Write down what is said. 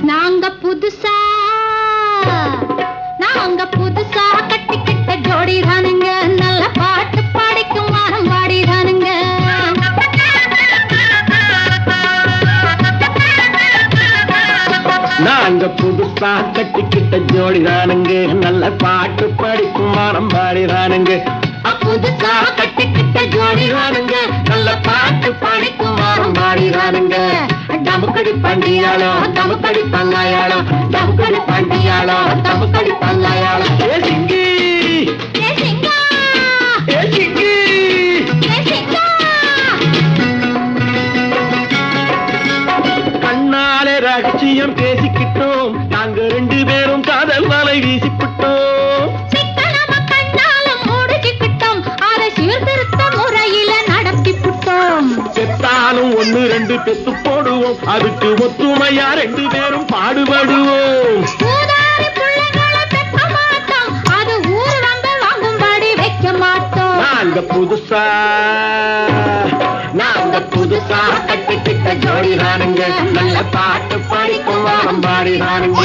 நாங்க புதுசா கட்டிக்கிட்ட ஜோடி தானுங்க, நல்ல பாட்டு பாடிக்கும் வாரம் பாடி தானுங்க. நாங்க புதுசா கட்டிக்கிட்ட ஜோடி தானுங்க, நல்ல பாட்டு பாடிக்கும் வாரம் பாடி தானுங்க. புதுசா கட்டிக்கிட்ட ஜோடி தானுங்க, நல்ல பாட்டு பாடிக்கும் வாரம் பாடி தானுங்க. டமுக்கடி பண்டியாளோ டமுக்கடி பங்காயாளோ, டமுக்கடி பண்டியாளோ டமுக்கடி பங்காயாளோ. ஏ சிங்கி ஏ சிங்கா, ஏ சிங்கி ஏ சிங்கா. கண்ணாலே ரகசியம் பேசிக்கிட்டோம், நாங்க 2 பேரும் காதல் வலை வீசிக்கிட்டோம். சிக்கனமா கண்ணால மூடிக்கிட்டோம், அதை சீர்திருத்த முறையில நடத்திவிட்டோம். செத்தாலும் 1 2 பெத்து போடுவோம், அதுக்கு ஒத்துமையா 2 பேரும் பாடுபடுவோம். ஊதாரி பிள்ளைகளை பெக்க மாட்டோம், அது ஊர் வந்து வாங்கும்படி வைக்க மாட்டோம். நாங்க புதுசா கட்டிக்கிட்ட ஜோடி தானுங்க, நல்ல பாட்டு பாடிக்கும் வாரம் பாடி தானுங்க.